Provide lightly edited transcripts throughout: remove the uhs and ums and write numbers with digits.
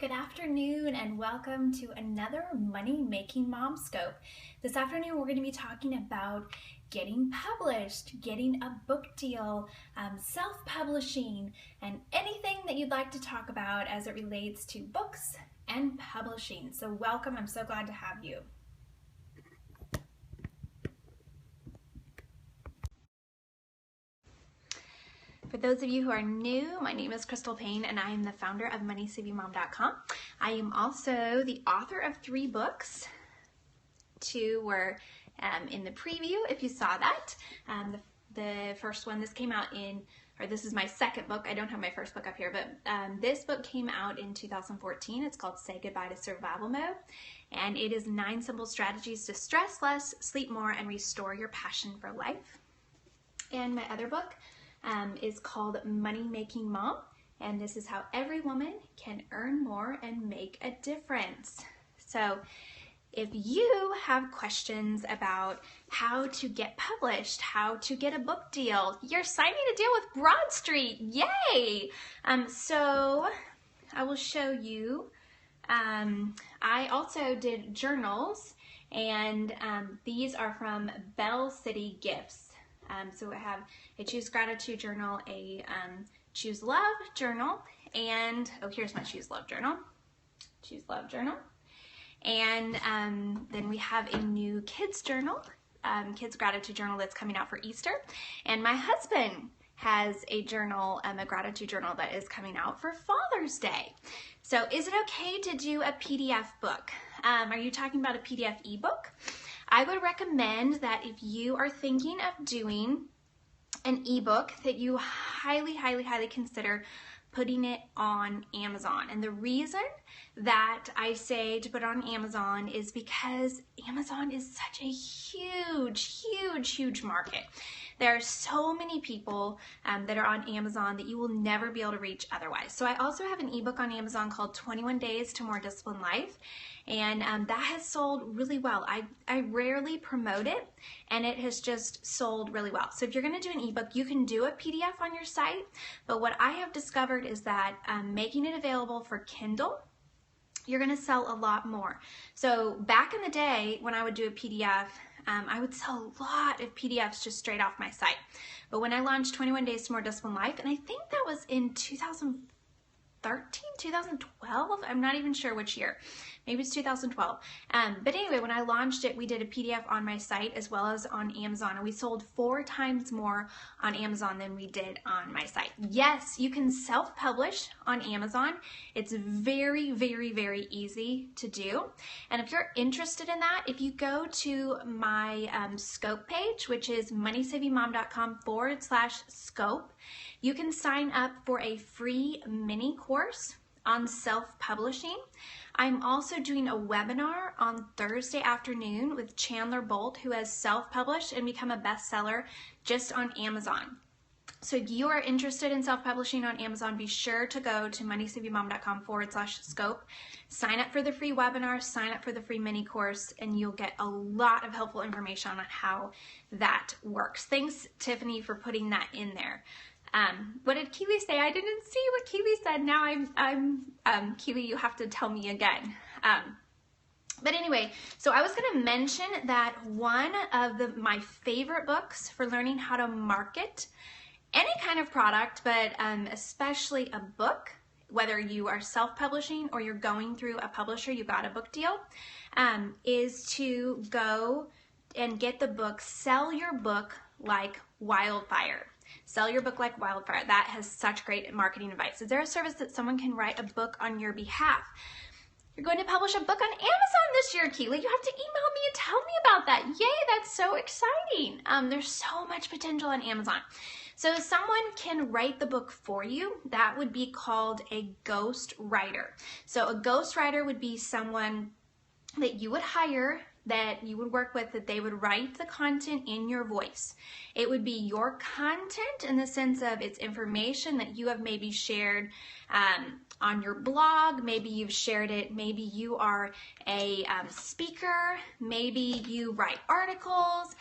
Good afternoon and welcome to another Money Making Mom Scope. This afternoon we're going to be talking about getting published, getting a book deal, self-publishing, and anything that you'd like to talk about as it relates to books and publishing. So welcome, I'm so glad to have you. For those of you who are new, my name is Crystal Payne and I am the founder of MoneySavingMom.com. I am also the author of 3 books. 2 were in the preview, if you saw that. The first one, this came out this is my second book. I don't have my first book up here, but this book came out in 2014. It's called Say Goodbye to Survival Mode. And it is 9 simple strategies to stress less, sleep more, and restore your passion for life. And my other book is called Money Making Mom, and this is how every woman can earn more and make a difference. So if you have questions about how to get published, how to get a book deal, you're signing a deal with Broad Street, yay! So I will show you. I also did journals, and these are from Bell City Gifts. So I have a Choose Gratitude journal, a Choose Love journal, and, oh, here's my Choose Love journal. Choose Love journal. And then we have a new kids journal, Kids Gratitude journal that's coming out for Easter. And my husband has a journal, a gratitude journal that is coming out for Father's Day. So is it okay to do a PDF book? Are you talking about a PDF ebook? I would recommend that if you are thinking of doing an ebook, that you highly consider putting it on Amazon. And the reason that I say to put it on Amazon is because Amazon is such a huge market. There are so many people that are on Amazon that you will never be able to reach otherwise. So I also have an ebook on Amazon called 21 Days to More Disciplined Life, and that has sold really well. I rarely promote it, and it has just sold really well. So if you're going to do an ebook, you can do a PDF on your site, but what I have discovered is that making it available for Kindle, you're going to sell a lot more. So back in the day when I would do a PDF, I would sell a lot of PDFs just straight off my site. But when I launched 21 Days to More Disciplined Life, and I think that was in 2013, 2012, I'm not even sure which year. Maybe it's 2012. But anyway, when I launched it, we did a PDF on my site as well as on Amazon, and we sold 4 times more on Amazon than we did on my site. Yes, you can self-publish on Amazon. It's very easy to do. And if you're interested in that, if you go to my scope page, which is MoneySavingMom.com/scope, you can sign up for a free mini course on self-publishing. I'm also doing a webinar on Thursday afternoon with Chandler Bolt, who has self-published and become a bestseller just on Amazon. So if you are interested in self-publishing on Amazon, be sure to go to MoneySavingMom.com/scope, sign up for the free webinar, sign up for the free mini course, and you'll get a lot of helpful information on how that works. Thanks, Tiffany, for putting that in there. What did Kiwi say? I didn't see what Kiwi said. Now I'm Kiwi, you have to tell me again. But anyway, so I was going to mention that one of my favorite books for learning how to market any kind of product, but especially a book, whether you are self-publishing or you're going through a publisher, you got a book deal, is to go and get the book, Sell Your Book Like Wildfire. Sell your book like wildfire. That has such great marketing advice. Is there a service that someone can write a book on your behalf? You're going to publish a book on Amazon this year, Keely. You have to email me and tell me about that. Yay, that's so exciting. There's so much potential on Amazon. So someone can write the book for you. That would be called a ghost writer. So a ghost writer would be someone that you would hire, that you would work with, that they would write the content in your voice. It would be your content in the sense of it's information that you have maybe shared on your blog, maybe you've shared it, maybe you are a speaker, maybe you write articles,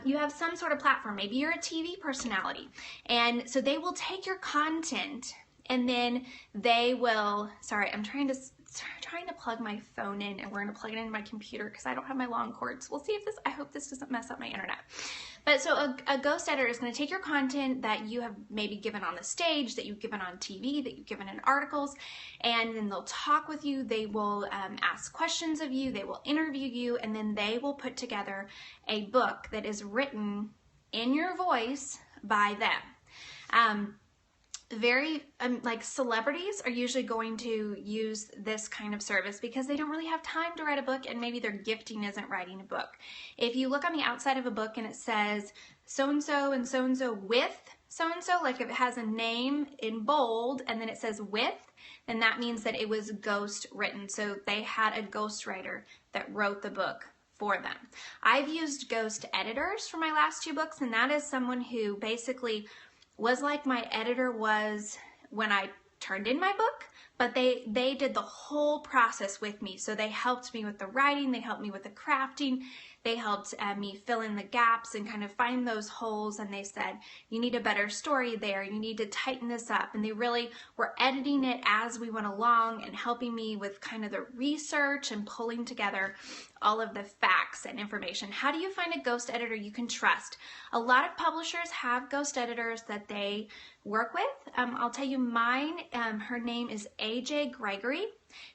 you have some sort of platform, maybe you're a TV personality. And so they will take your content And then they will, sorry, I'm trying to plug my phone in, and we're going to plug it into my computer because I don't have my long cords. We'll see if this, I hope this doesn't mess up my internet. But so a ghost editor is going to take your content that you have maybe given on the stage, that you've given on TV, that you've given in articles, and then they'll talk with you. They will ask questions of you. They will interview you, and then they will put together a book that is written in your voice by them. Like celebrities are usually going to use this kind of service because they don't really have time to write a book, and maybe their gifting isn't writing a book. If you look on the outside of a book and it says so-and-so and so-and-so with so-and-so, like if it has a name in bold and then it says with, then that means that it was ghost written. So they had a ghostwriter that wrote the book for them. I've used ghost editors for my last 2 books, and that is someone who basically was like my editor was when I turned in my book, but they did the whole process with me. So they helped me with the writing, they helped me with the crafting, they helped me fill in the gaps and kind of find those holes, and they said, you need a better story there, you need to tighten this up, and they really were editing it as we went along and helping me with kind of the research and pulling together all of the facts and information. How do you find a ghost editor you can trust? A lot of publishers have ghost editors that they work with. I'll tell you mine, her name is AJ Gregory.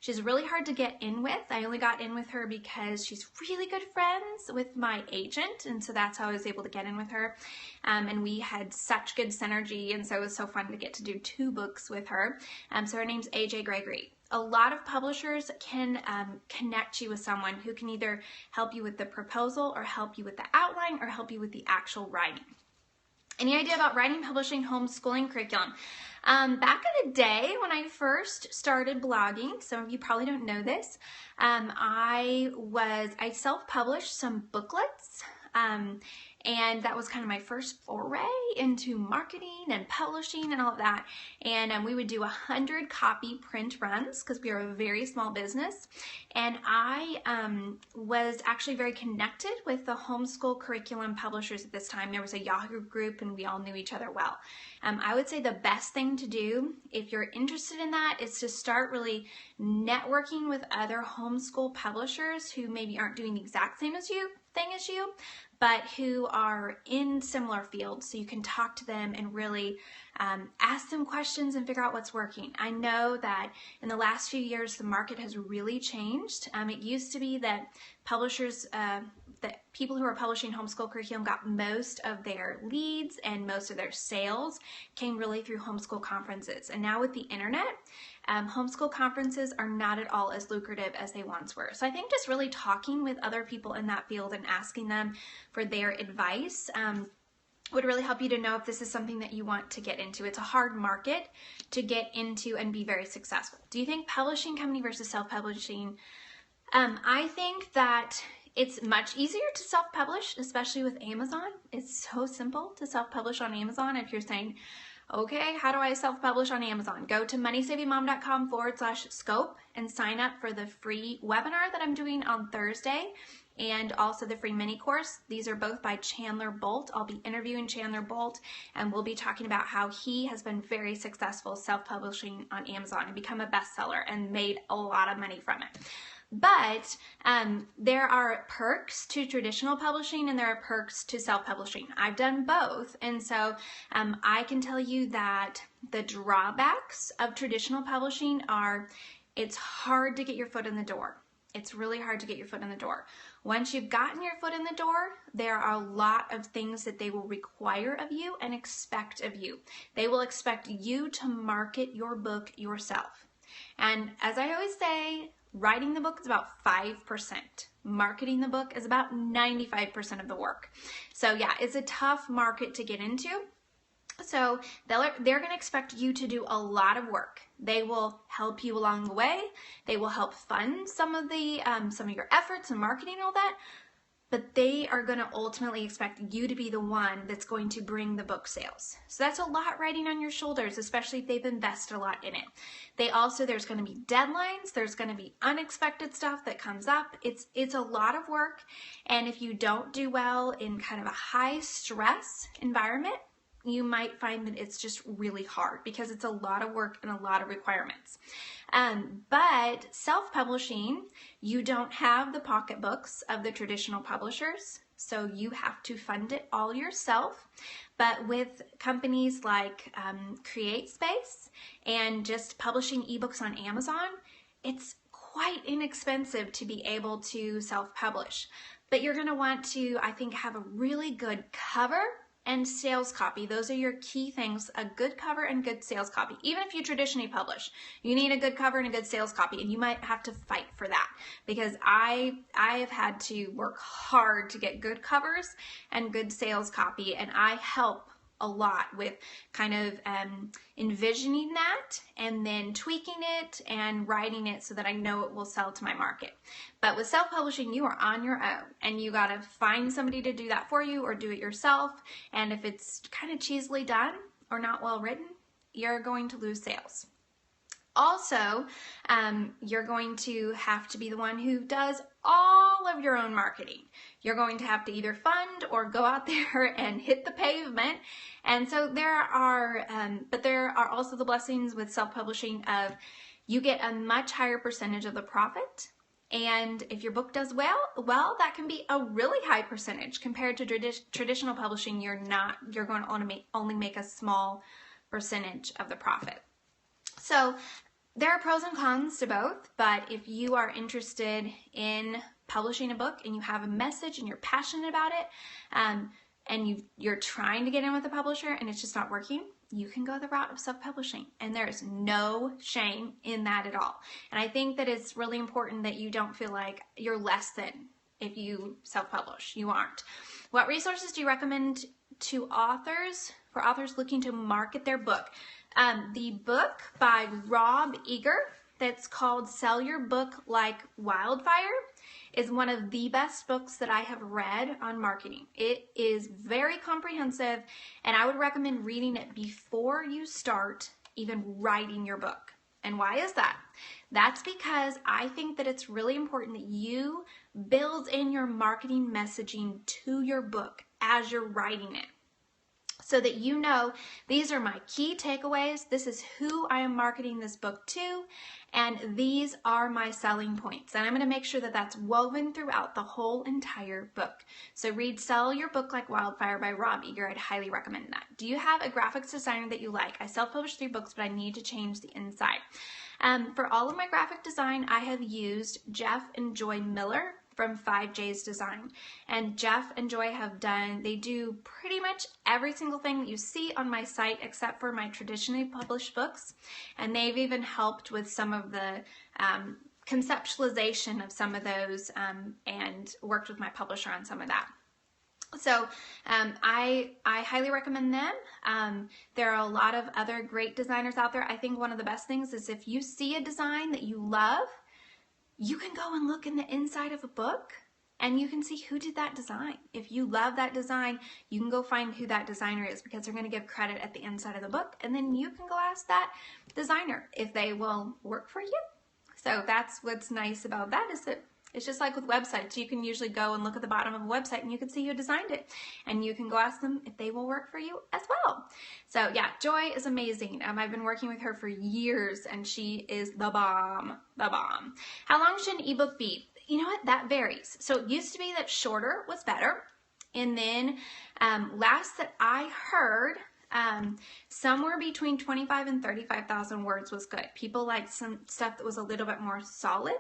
She's really hard to get in with. I only got in with her because she's really good friends with my agent, and so that's how I was able to get in with her. And we had such good synergy, and so it was so fun to get to do 2 books with her. So her name's AJ Gregory. A lot of publishers can connect you with someone who can either help you with the proposal or help you with the outline or help you with the actual writing. Any idea about writing, publishing, homeschooling curriculum? Back in the day when I first started blogging, some of you probably don't know this, I self-published some booklets, and that was kind of my first foray into marketing and publishing and all of that. And we would do 100 copy print runs because we are a very small business. And I was actually very connected with the homeschool curriculum publishers at this time. There was a Yahoo group and we all knew each other well. I would say the best thing to do if you're interested in that is to start really networking with other homeschool publishers who maybe aren't doing the exact same thing as you, but who are in similar fields, so you can talk to them and really ask them questions and figure out what's working. I know that in the last few years the market has really changed. It used to be that publishers, that people who are publishing homeschool curriculum got most of their leads and most of their sales came really through homeschool conferences. And now with the internet, homeschool conferences are not at all as lucrative as they once were. So I think just really talking with other people in that field and asking them for their advice would really help you to know if this is something that you want to get into. It's a hard market to get into and be very successful. Do you think publishing company versus self-publishing? I think that it's much easier to self-publish, especially with Amazon. It's so simple to self-publish on Amazon. If you're saying, okay, how do I self-publish on Amazon? Go to MoneySavingMom.com/scope and sign up for the free webinar that I'm doing on Thursday, and also the free mini course. These are both by Chandler Bolt. I'll be interviewing Chandler Bolt, and we'll be talking about how he has been very successful self-publishing on Amazon and become a bestseller and made a lot of money from it. But there are perks to traditional publishing and there are perks to self-publishing. I've done both, and so I can tell you that the drawbacks of traditional publishing are it's hard to get your foot in the door. It's really hard to get your foot in the door. Once you've gotten your foot in the door, there are a lot of things that they will require of you and expect of you. They will expect you to market your book yourself. And as I always say, writing the book is about 5%. Marketing the book is about 95% of the work. So yeah, it's a tough market to get into. So they're going to expect you to do a lot of work. They will help you along the way. They will help fund some of your efforts and marketing and all that. But they are going to ultimately expect you to be the one that's going to bring the book sales. So that's a lot riding on your shoulders, especially if they've invested a lot in it. There's going to be deadlines. There's going to be unexpected stuff that comes up. It's a lot of work. And if you don't do well in kind of a high stress environment, you might find that it's just really hard because it's a lot of work and a lot of requirements. But self-publishing, you don't have the pocketbooks of the traditional publishers, so you have to fund it all yourself. But with companies like CreateSpace and just publishing ebooks on Amazon, it's quite inexpensive to be able to self-publish. But you're going to want to, I think, have a really good cover and sales copy. Those are your key things: a good cover and good sales copy. Even if you traditionally publish, you need a good cover and a good sales copy, and you might have to fight for that, because I have had to work hard to get good covers and good sales copy, and I help a lot with kind of envisioning that and then tweaking it and writing it so that I know it will sell to my market. But with self-publishing, you are on your own, and you got to find somebody to do that for you or do it yourself. And if it's kind of cheesily done or not well written, you're going to lose sales. Also, you're going to have to be the one who does all of your own marketing. You're going to have to either fund or go out there and hit the pavement. And so there are, but there are also the blessings with self-publishing of you get a much higher percentage of the profit. And if your book does well, that can be a really high percentage compared to traditional publishing. You're going to only make a small percentage of the profit. So there are pros and cons to both, but if you are interested in publishing a book and you have a message and you're passionate about it, and you're trying to get in with a publisher and it's just not working, you can go the route of self-publishing, and there is no shame in that at all. And I think that it's really important that you don't feel like you're less than if you self-publish. You aren't. What resources do you recommend to authors, for authors looking to market their book? The book by Rob Eager that's called Sell Your Book Like Wildfire is one of the best books that I have read on marketing. It is very comprehensive, and I would recommend reading it before you start even writing your book. And why is that? That's because I think that it's really important that you build in your marketing messaging to your book as you're writing it, so that you know, these are my key takeaways, this is who I am marketing this book to, and these are my selling points. And I'm going to make sure that that's woven throughout the whole entire book. So read Sell Your Book Like Wildfire by Rob Eager. I'd highly recommend that. Do you have a graphics designer that you like? I self-published 3 books, but I need to change the inside. For all of my graphic design, I have used Jeff and Joy Miller from 5J's Design. And Jeff and Joy they do pretty much every single thing that you see on my site except for my traditionally published books. And they've even helped with some of the conceptualization of some of those and worked with my publisher on some of that. So I highly recommend them. There are a lot of other great designers out there. I think one of the best things is if you see a design that you love, you can go and look in the inside of a book and you can see who did that design. If you love that design, you can go find who that designer is, because they're going to give credit at the inside of the book, and then you can go ask that designer if they will work for you. So that's what's nice about that, is that it's just like with websites. You can usually go and look at the bottom of a website and you can see who designed it, and you can go ask them if they will work for you as well. So yeah, Joy is amazing. I've been working with her for years and she is the bomb, the bomb. How long should an ebook be? You know what, that varies. So it used to be that shorter was better. And then last that I heard, somewhere between 25 and 35,000 words was good. People liked some stuff that was a little bit more solid.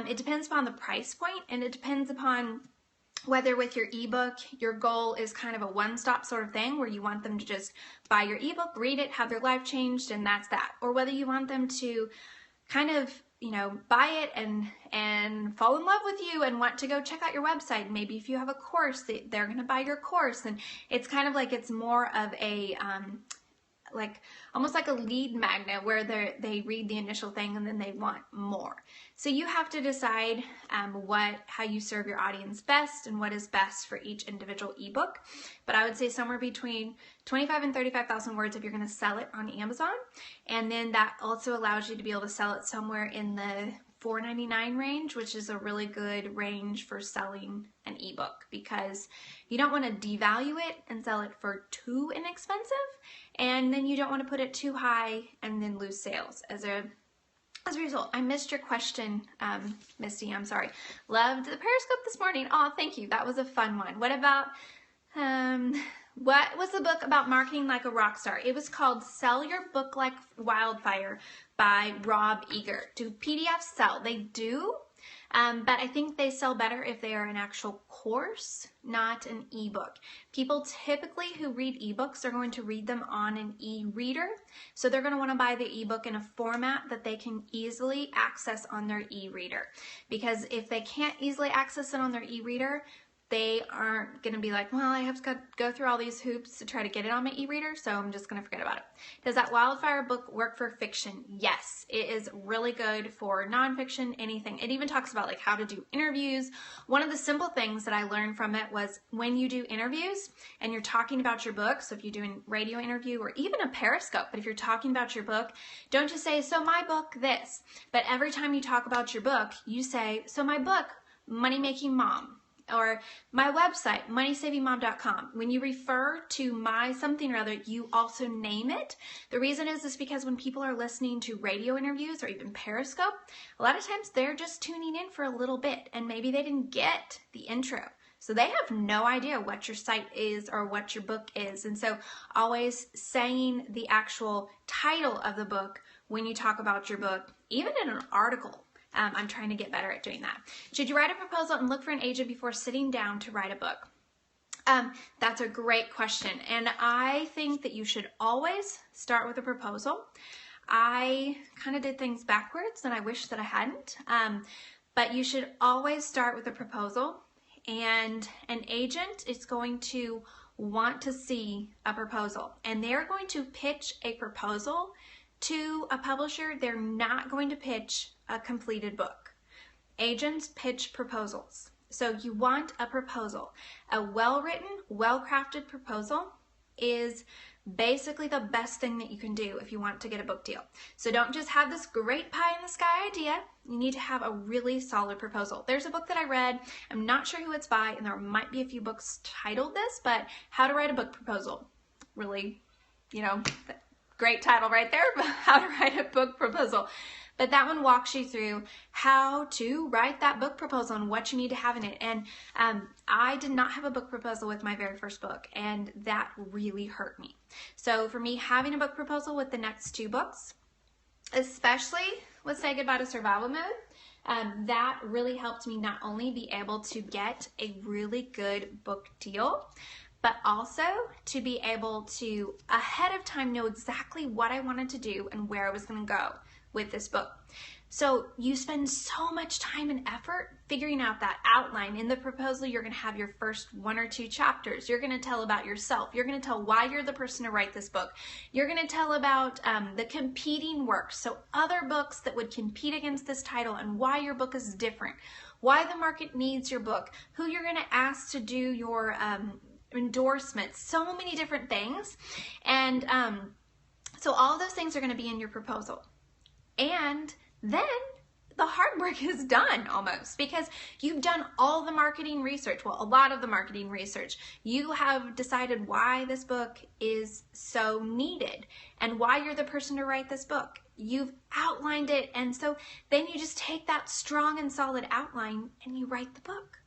It depends upon the price point, and it depends upon whether with your ebook, your goal is kind of a one-stop sort of thing where you want them to just buy your ebook, read it, have their life changed, and that's that. Or whether you want them to kind of, you know, buy it and fall in love with you and want to go check out your website. Maybe if you have a course, they're going to buy your course. And it's kind of like, it's more of a, like almost like a lead magnet where they read the initial thing and then they want more. So you have to decide how you serve your audience best and what is best for each individual ebook. But I would say somewhere between 25 and 35,000 words if you're going to sell it on Amazon. And then that also allows you to be able to sell it somewhere in the $4.99 range, which is a really good range for selling an ebook, because you don't want to devalue it and sell it for too inexpensive, and then you don't want to put it too high and then lose sales as a result. I missed your question, Misty, I'm sorry. Loved the Periscope this morning. Oh, thank you. That was a fun one. What about, what was the book about marketing like a rock star? It was called Sell Your Book Like Wildfire by Rob Eager. Do PDFs sell? They do, but I think they sell better if they are an actual course, not an ebook. People typically who read ebooks are going to read them on an e-reader, so they're going to want to buy the ebook in a format that they can easily access on their e-reader, because if they can't easily access it on their e-reader, they aren't going to be like, well, I have to go through all these hoops to try to get it on my e-reader, so I'm just going to forget about it. Does that Wildfire book work for fiction? Yes, it is really good for nonfiction, anything. It even talks about like how to do interviews. One of the simple things that I learned from it was when you do interviews and you're talking about your book, so if you're doing a radio interview or even a Periscope, but if you're talking about your book, don't just say, so my book this, but every time you talk about your book, you say, so my book, Money Making Mom, or my website, MoneySavingMom.com. When you refer to my something or other, you also name it. The reason is because when people are listening to radio interviews or even Periscope, a lot of times they're just tuning in for a little bit and maybe they didn't get the intro. So they have no idea what your site is or what your book is. And so always saying the actual title of the book when you talk about your book, even in an article. I'm trying to get better at doing that. Should you write a proposal and look for an agent before sitting down to write a book? That's a great question. And I think that you should always start with a proposal. I kind of did things backwards and I wish that I hadn't. But you should always start with a proposal, and an agent is going to want to see a proposal, and they're going to pitch a proposal to a publisher. They're not going to pitch a completed book. Agents pitch proposals. So you want a proposal. A well-written, well-crafted proposal is basically the best thing that you can do if you want to get a book deal. So don't just have this great pie in the sky idea. You need to have a really solid proposal. There's a book that I read. I'm not sure who it's by, and there might be a few books titled this, but How to Write a Book Proposal. Really, great title right there, How to Write a Book Proposal. But that one walks you through how to write that book proposal and what you need to have in it. And I did not have a book proposal with my very first book, and that really hurt me. So for me, having a book proposal with the next two books, especially with Say Goodbye to Survival Mode, that really helped me not only be able to get a really good book deal, but also to be able to ahead of time know exactly what I wanted to do and where I was going to go with this book. So you spend so much time and effort figuring out that outline. In the proposal, you're going to have your first 1 or 2 chapters. You're going to tell about yourself. You're going to tell why you're the person to write this book. You're going to tell about the competing works, so other books that would compete against this title and why your book is different, why the market needs your book, who you're going to ask to do your endorsements, so many different things. And so all of those things are going to be in your proposal. And then the hard work is done almost, because you've done all the marketing research, well, a lot of the marketing research. You have decided why this book is so needed and why you're the person to write this book. You've outlined it, and so then you just take that strong and solid outline and you write the book.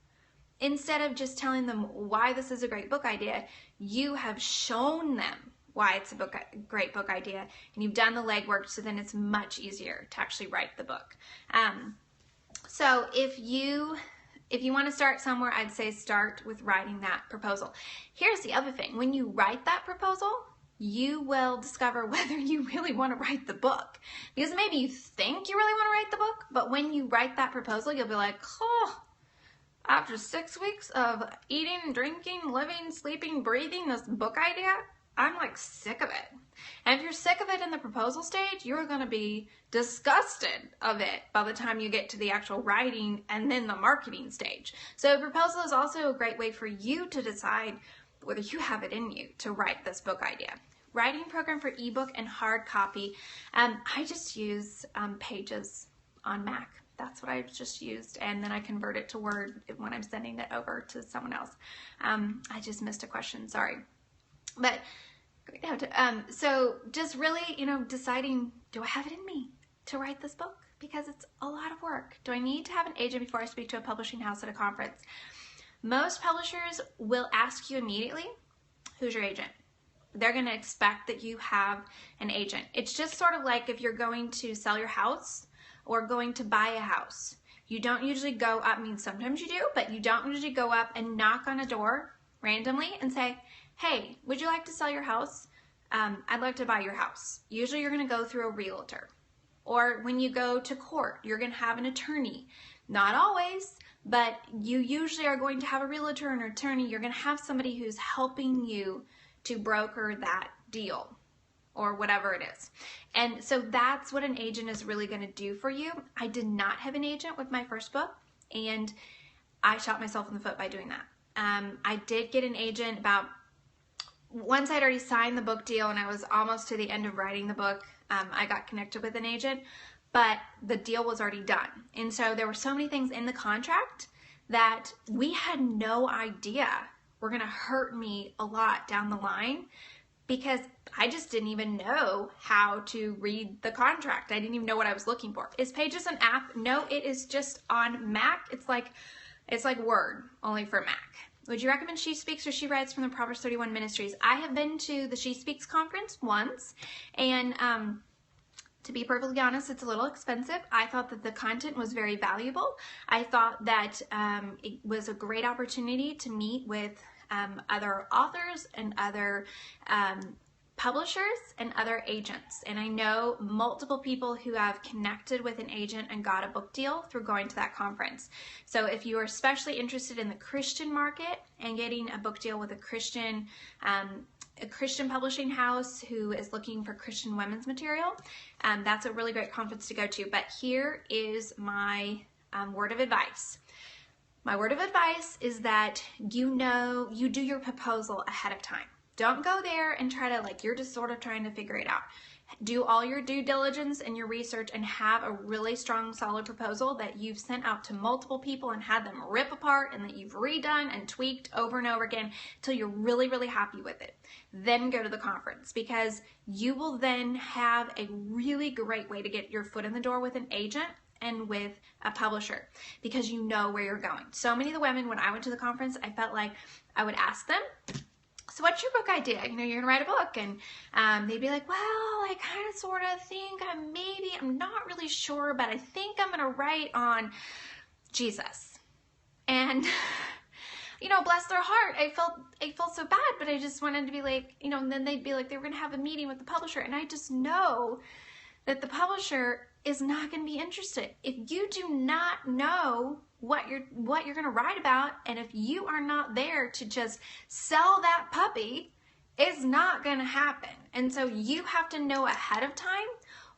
Instead of just telling them why this is a great book idea, you have shown them why it's a great book idea, and you've done the legwork, so then it's much easier to actually write the book. So if you want to start somewhere, I'd say start with writing that proposal. Here's the other thing. When you write that proposal, you will discover whether you really want to write the book. Because maybe you think you really want to write the book, but when you write that proposal, you'll be like, oh, after 6 weeks of eating, drinking, living, sleeping, breathing this book idea, I'm like sick of it. And if you're sick of it in the proposal stage, you're going to be disgusted of it by the time you get to the actual writing and then the marketing stage. So a proposal is also a great way for you to decide whether you have it in you to write this book idea. Writing program for ebook and hard copy. I just use Pages on Mac. That's what I just used, and then I convert it to Word when I'm sending it over to someone else. I just missed a question, sorry. But so just really, deciding, do I have it in me to write this book? Because it's a lot of work. Do I need to have an agent before I speak to a publishing house at a conference? Most publishers will ask you immediately, who's your agent? They're going to expect that you have an agent. It's just sort of like if you're going to sell your house or going to buy a house. You don't usually go up, sometimes you do, but you don't usually go up and knock on a door randomly and say, hey, would you like to sell your house? I'd like to buy your house. Usually you're going to go through a realtor. Or when you go to court, you're going to have an attorney. Not always, but you usually are going to have a realtor or an attorney. You're going to have somebody who's helping you to broker that deal or whatever it is. And so that's what an agent is really going to do for you. I did not have an agent with my first book, and I shot myself in the foot by doing that. I did get an agent once I'd already signed the book deal and I was almost to the end of writing the book. I got connected with an agent, but the deal was already done. And so there were so many things in the contract that we had no idea were going to hurt me a lot down the line, because I just didn't even know how to read the contract. I didn't even know what I was looking for. Is Pages an app? No, it is just on Mac. It's like Word, only for Mac. Would you recommend She Speaks or She Writes from the Proverbs 31 Ministries? I have been to the She Speaks conference once, and to be perfectly honest, it's a little expensive. I thought that the content was very valuable. I thought that it was a great opportunity to meet with other authors and other publishers and other agents. And I know multiple people who have connected with an agent and got a book deal through going to that conference. So if you are especially interested in the Christian market and getting a book deal with a Christian publishing house who is looking for Christian women's material, that's a really great conference to go to. But here is my word of advice. My word of advice is that you do your proposal ahead of time. Don't go there and try to, you're just sort of trying to figure it out. Do all your due diligence and your research and have a really strong, solid proposal that you've sent out to multiple people and had them rip apart and that you've redone and tweaked over and over again until you're really, really happy with it. Then go to the conference, because you will then have a really great way to get your foot in the door with an agent and with a publisher, because you know where you're going. So many of the women, when I went to the conference, I felt like I would ask them, so what's your book idea? You're going to write a book. And they'd be like, well, I kind of sort of think I'm not really sure, but I think I'm going to write on Jesus. And, bless their heart, I felt so bad, but I just wanted to be like, and then they'd be like, they were going to have a meeting with the publisher. And I just know that the publisher is not going to be interested. If you do not know what you're going to write about, and if you are not there to just sell that puppy, it's not going to happen. And so you have to know ahead of time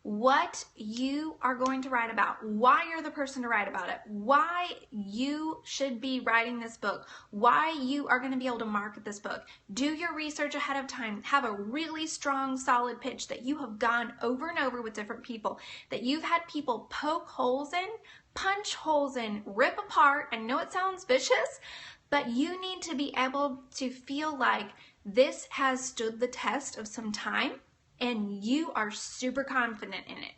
what you are going to write about, why you're the person to write about it, why you should be writing this book, why you are going to be able to market this book. Do your research ahead of time. Have a really strong, solid pitch that you have gone over and over with different people, that you've had people poke holes in, punch holes in, rip apart. I know it sounds vicious, but you need to be able to feel like this has stood the test of some time and you are super confident in it.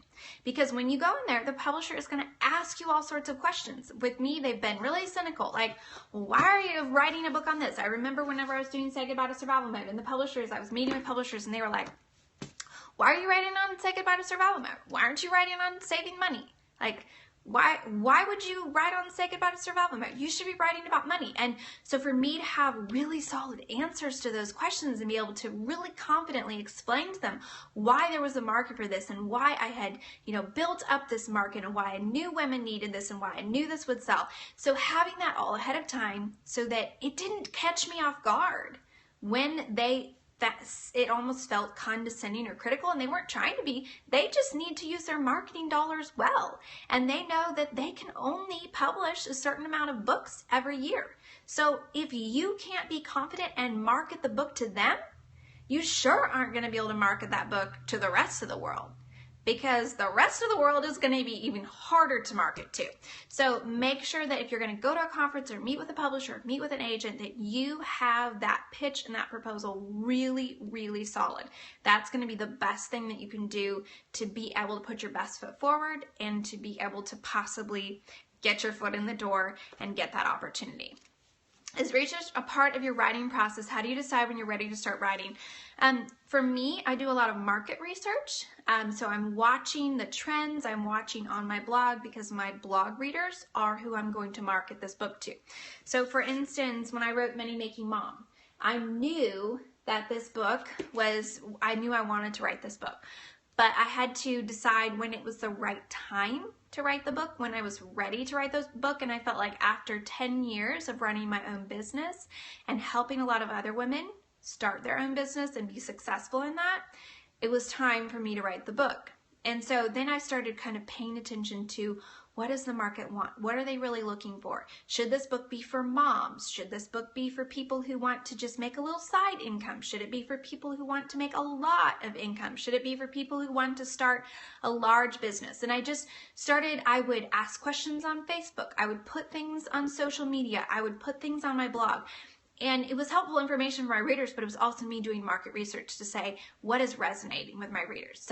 Because when you go in there, the publisher is going to ask you all sorts of questions. With me, they've been really cynical. Like, why are you writing a book on this? I remember whenever I was doing Say Goodbye to Survival Mode, and I was meeting with publishers, and they were like, why are you writing on Say Goodbye to Survival Mode? Why aren't you writing on saving money? Like, why would you write on Say Goodbye to Survival Mode? You should be writing about money. And so for me to have really solid answers to those questions and be able to really confidently explain to them why there was a market for this and why I had, built up this market and why I knew women needed this and why I knew this would sell. So having that all ahead of time so that it didn't catch me off guard when it almost felt condescending or critical, and they weren't trying to be. They just need to use their marketing dollars well, and they know that they can only publish a certain amount of books every year. So if you can't be confident and market the book to them, you sure aren't going to be able to market that book to the rest of the world. because the rest of the world is going to be even harder to market to. So make sure that if you're going to go to a conference or meet with a publisher, meet with an agent, that you have that pitch and that proposal really, really solid. That's going to be the best thing that you can do to be able to put your best foot forward and to be able to possibly get your foot in the door and get that opportunity. Is research a part of your writing process? How do you decide when you're ready to start writing? For me, I do a lot of market research. So I'm watching the trends, I'm watching on my blog, because my blog readers are who I'm going to market this book to. So for instance, when I wrote Money Making Mom, I knew that this book was, I knew I wanted to write this book, but I had to decide when it was the right time to write the book, when I was ready to write this book. And I felt like after 10 years of running my own business and helping a lot of other women start their own business and be successful in that, it was time for me to write the book. And so then I started kind of paying attention to, what does the market want? What are they really looking for? Should this book be for moms? Should this book be for people who want to just make a little side income? Should it be for people who want to make a lot of income? Should it be for people who want to start a large business? And I just started, I would ask questions on Facebook. I would put things on social media. I would put things on my blog. And it was helpful information for my readers, but it was also me doing market research to say, what is resonating with my readers?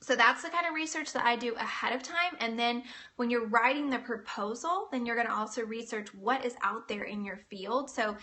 So that's the kind of research that I do ahead of time. And then when you're writing the proposal, then you're going to also research what is out there in your field. So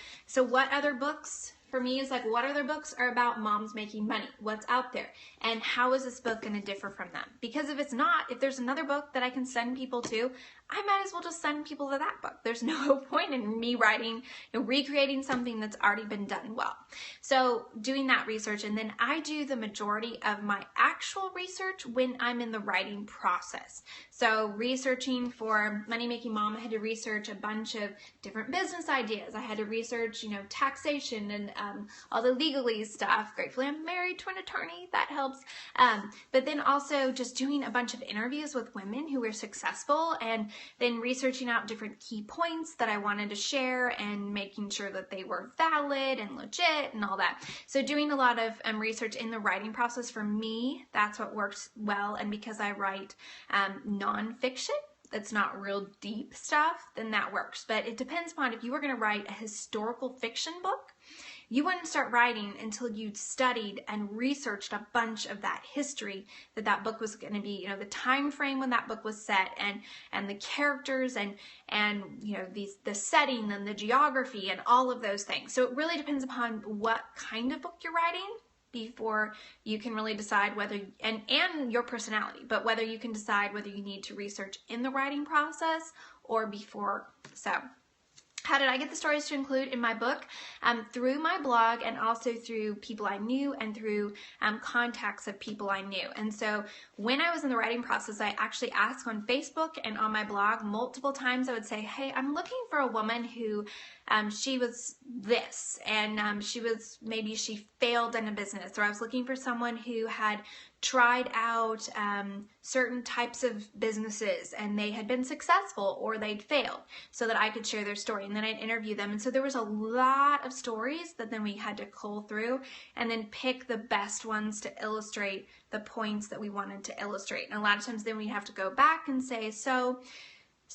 what other books, for me, is like, what other books are about moms making money? What's out there? And how is this book going to differ from them? Because if it's not, if there's another book that I can send people to, I might as well just send people to that book. There's no point in me writing, recreating something that's already been done well. So doing that research, and then I do the majority of my actual research when I'm in the writing process. So researching for Money Making Mom, I had to research a bunch of different business ideas. I had to research, taxation and all the legalese stuff. Gratefully, I'm married to an attorney. That helps. But then also just doing a bunch of interviews with women who were successful, and then researching out different key points that I wanted to share and making sure that they were valid and legit and all that. So doing a lot of research in the writing process, for me, that's what works well. And because I write nonfiction, that's not real deep stuff, then that works. But it depends upon, if you were going to write a historical fiction book, you wouldn't start writing until you'd studied and researched a bunch of that history that book was going to be, the time frame when that book was set, and the characters and the setting and the geography and all of those things. So it really depends upon what kind of book you're writing before you can really decide whether, and your personality, but whether you can decide whether you need to research in the writing process or before. So how did I get the stories to include in my book? Through my blog, and also through people I knew, and through contacts of people I knew. And so when I was in the writing process, I actually asked on Facebook and on my blog multiple times. I would say, hey, I'm looking for a woman who she was this, and maybe she failed in a business, or I was looking for someone who had tried out certain types of businesses and they had been successful or they'd failed, so that I could share their story, and then I'd interview them. And so there was a lot of stories that then we had to cull through and then pick the best ones to illustrate the points that we wanted to illustrate. And a lot of times then we have to go back and say, so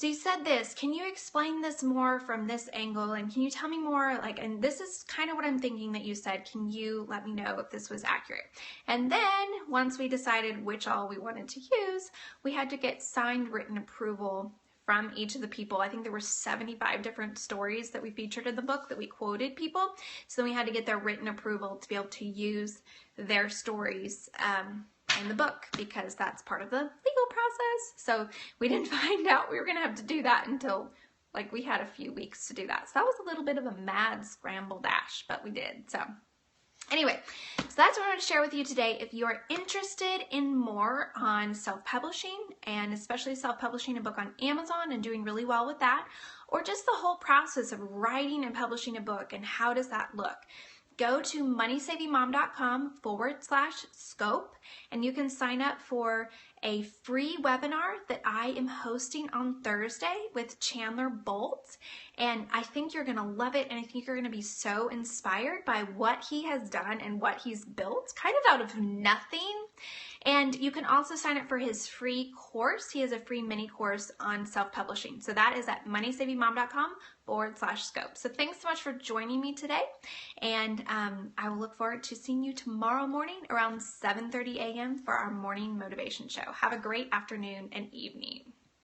you said this, can you explain this more from this angle? And can you tell me more, and this is kind of what I'm thinking that you said. Can you let me know if this was accurate? And then once we decided which all we wanted to use, we had to get signed written approval from each of the people. I think there were 75 different stories that we featured in the book that we quoted people. So then we had to get their written approval to be able to use their stories in the book, because that's part of the legal process. So we didn't find out we were going to have to do that until we had a few weeks to do that. So that was a little bit of a mad scramble dash, but we did. So anyway, so that's what I wanted to share with you today. If you are interested in more on self-publishing, and especially self-publishing a book on Amazon and doing really well with that, or just the whole process of writing and publishing a book and how does that look, go to MoneySavingMom.com/scope, and you can sign up for a free webinar that I am hosting on Thursday with Chandler Bolt. And I think you're going to love it, and I think you're going to be so inspired by what he has done and what he's built kind of out of nothing. And you can also sign up for his free course. He has a free mini course on self-publishing. So that is at MoneySavingMom.com/scope. So thanks so much for joining me today. And I will look forward to seeing you tomorrow morning around 7:30 a.m. for our morning motivation show. Have a great afternoon and evening.